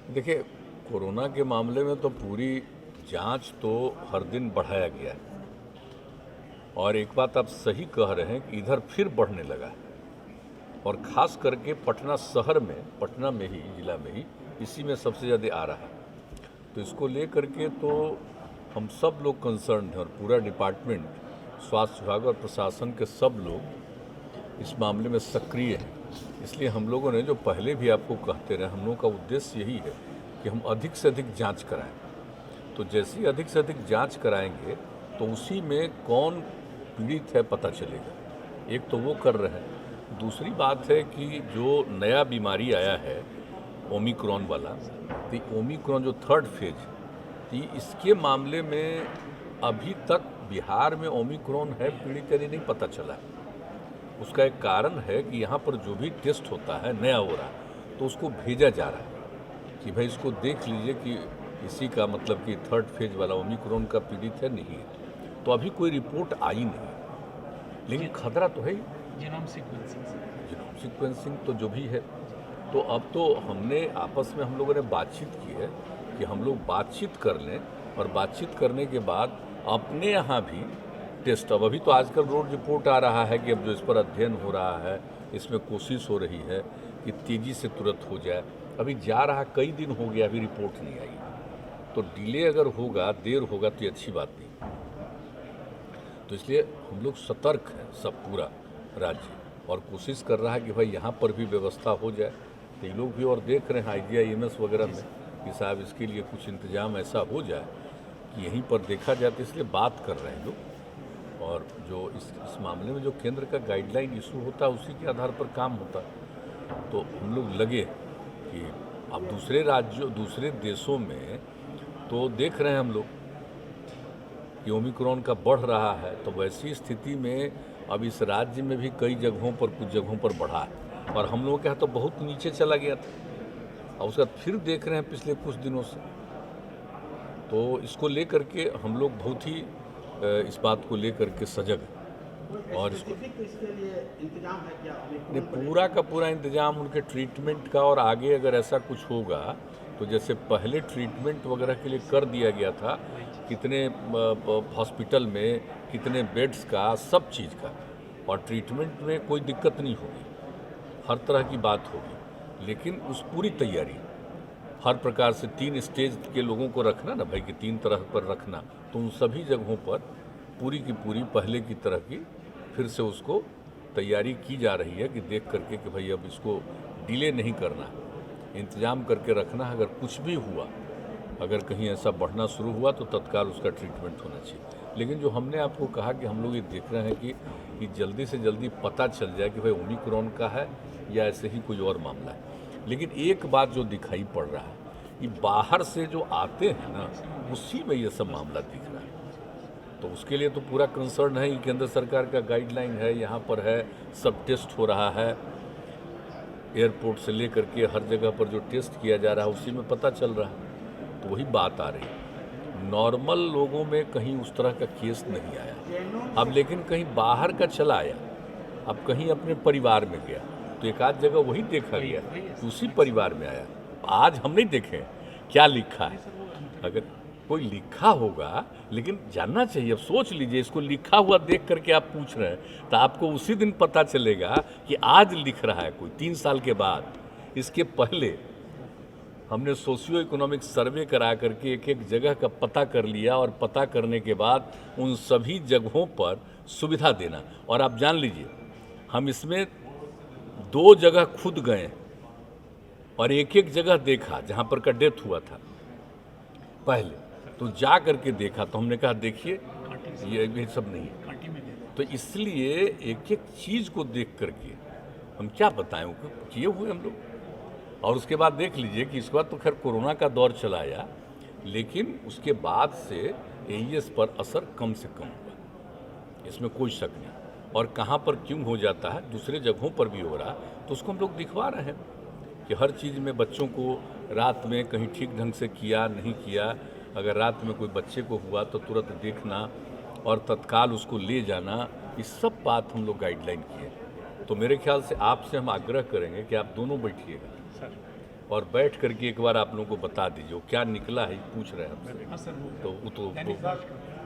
देखिए, कोरोना के मामले में तो पूरी जांच तो हर दिन बढ़ाया गया है। और एक बात आप सही कह रहे हैं कि इधर फिर बढ़ने लगा है। और ख़ास करके पटना शहर में, पटना में ही, ज़िला में ही इसी में सबसे ज़्यादा आ रहा है। तो इसको लेकर के तो हम सब लोग कंसर्न हैं और पूरा डिपार्टमेंट, स्वास्थ्य विभाग और प्रशासन के सब लोग इस मामले में सक्रिय हैं। इसलिए हम लोगों ने, जो पहले भी आपको कहते रहे, हम लोगों का उद्देश्य यही है कि हम अधिक से अधिक जांच कराएं। तो जैसे ही अधिक से अधिक जांच कराएंगे तो उसी में कौन पीड़ित है पता चलेगा। एक तो वो कर रहे हैं। दूसरी बात है कि जो नया बीमारी आया है ओमिक्रॉन वाला, तो ओमिक्रॉन जो थर्ड फेज, तो इसके मामले में अभी तक बिहार में ओमिक्रॉन है पीड़ित या नहीं पता चला है। उसका एक कारण है कि यहाँ पर जो भी टेस्ट होता है नया हो रहा है तो उसको भेजा जा रहा है कि भाई इसको देख लीजिए कि इसी का मतलब कि थर्ड फेज वाला ओमिक्रॉन का पीड़ित है नहीं है। तो अभी कोई रिपोर्ट आई नहीं, लेकिन खतरा तो है ही। जीनोम सीक्वेंसिंग तो जो भी है, तो अब तो हमने आपस में हम लोगों ने बातचीत की है कि हम लोग बातचीत कर लें, और बातचीत करने के बाद अपने यहाँ भी टेस्ट, अब अभी तो आजकल रोड रिपोर्ट आ रहा है कि अब जो इस पर अध्ययन हो रहा है, इसमें कोशिश हो रही है कि तेज़ी से तुरंत हो जाए। अभी जा रहा, कई दिन हो गया, अभी रिपोर्ट नहीं आई। तो डिले अगर होगा, देर होगा तो ये अच्छी बात नहीं। तो इसलिए हम लोग सतर्क हैं, सब पूरा राज्य, और कोशिश कर रहा है कि भाई यहाँ पर भी व्यवस्था हो जाए। तो ये लोग भी और देख रहे हैं IGIMS वगैरह में कि साहब इसके लिए कुछ इंतजाम ऐसा हो जाए कि यहीं पर देखा जाए। तो इसलिए बात कर रहे हैं लोग, और जो इस मामले में जो केंद्र का गाइडलाइन इशू होता है उसी के आधार पर काम होता है। तो हम लोग लगे कि अब दूसरे राज्यों, दूसरे देशों में तो देख रहे हैं हम लोग कि ओमिक्रॉन का बढ़ रहा है, तो वैसी स्थिति में अब इस राज्य में भी कई जगहों पर, कुछ जगहों पर बढ़ा है, और हम लोगों के यहाँ तो बहुत नीचे चला गया था। और उसका फिर देख रहे हैं पिछले कुछ दिनों से। तो इसको लेकर के हम लोग बहुत ही इस बात को लेकर के सजग हैं। और इसको इसके लिए इंतजाम है क्या? नहीं, पूरा का पूरा इंतजाम उनके ट्रीटमेंट का, और आगे अगर ऐसा कुछ होगा तो जैसे पहले ट्रीटमेंट वगैरह के लिए कर दिया गया था, कितने हॉस्पिटल में कितने बेड्स का, सब चीज़ का, और ट्रीटमेंट में कोई दिक्कत नहीं होगी, हर तरह की बात होगी। लेकिन उस पूरी तैयारी, हर प्रकार से 3 स्टेज के लोगों को रखना ना भाई, कि 3 तरह पर रखना, तो उन सभी जगहों पर पूरी की पूरी पहले की तरह की फिर से उसको तैयारी की जा रही है कि देख करके कि भाई अब इसको डिले नहीं करना, इंतजाम करके रखना। अगर कुछ भी हुआ, अगर कहीं ऐसा बढ़ना शुरू हुआ तो तत्काल उसका ट्रीटमेंट होना चाहिए। लेकिन जो हमने आपको कहा कि हम लोग ये देख रहे हैं कि जल्दी से जल्दी पता चल जाए कि भाई ओमिक्रॉन का है या ऐसे ही कोई और मामला है। लेकिन एक बात जो दिखाई पड़ रहा है कि बाहर से जो आते हैं ना, उसी में ये सब मामला दिख रहा है। तो उसके लिए तो पूरा कंसर्न है कि केंद्र सरकार का गाइडलाइन है, यहाँ पर है, सब टेस्ट हो रहा है, एयरपोर्ट से लेकर के हर जगह पर जो टेस्ट किया जा रहा है उसी में पता चल रहा है। तो वही बात आ रही है। नॉर्मल लोगों में कहीं उस तरह का केस नहीं आया। अब लेकिन कहीं बाहर का चला आया, अब कहीं अपने परिवार में गया, तो एक आध जगह वही देखा गया कि उसी परिवार में आया। आज हम नहीं देखें क्या लिखा है, अगर कोई लिखा होगा, लेकिन जानना चाहिए। अब सोच लीजिए, इसको लिखा हुआ देख करके आप पूछ रहे हैं तो आपको उसी दिन पता चलेगा कि आज लिख रहा है कोई 3 साल के बाद। इसके पहले हमने सोशियो इकोनॉमिक सर्वे करा करके एक एक जगह का पता कर लिया, और पता करने के बाद उन सभी जगहों पर सुविधा देना। और आप जान लीजिए, हम इसमें 2 जगह खुद गए और एक एक जगह देखा जहाँ पर का डेथ हुआ था पहले, तो जा करके देखा तो हमने कहा देखिए ये सब नहीं है। तो इसलिए एक एक चीज़ को देख करके हम क्या बताएं, वो किए हुए हम लोग। और उसके बाद देख लीजिए कि इस बार तो खैर कोरोना का दौर चला आया, लेकिन उसके बाद से AES पर असर कम से कम हुआ, इसमें कोई शक नहीं। और कहाँ पर क्यों हो जाता है, दूसरे जगहों पर भी हो रहा, तो उसको हम लोग दिखवा रहे हैं कि हर चीज़ में बच्चों को रात में कहीं ठीक ढंग से किया नहीं किया, अगर रात में कोई बच्चे को हुआ तो तुरंत देखना और तत्काल उसको ले जाना, ये सब बात हम लोग गाइडलाइन किए। तो मेरे ख्याल से आपसे हम आग्रह करेंगे कि आप दोनों बैठिएगा, और बैठ करके एक बार आप लोगों को बता दीजिए वो क्या निकला है, पूछ रहे हैं हमसे। हाँ सर, वो तो वो तो दैनिक भास्कर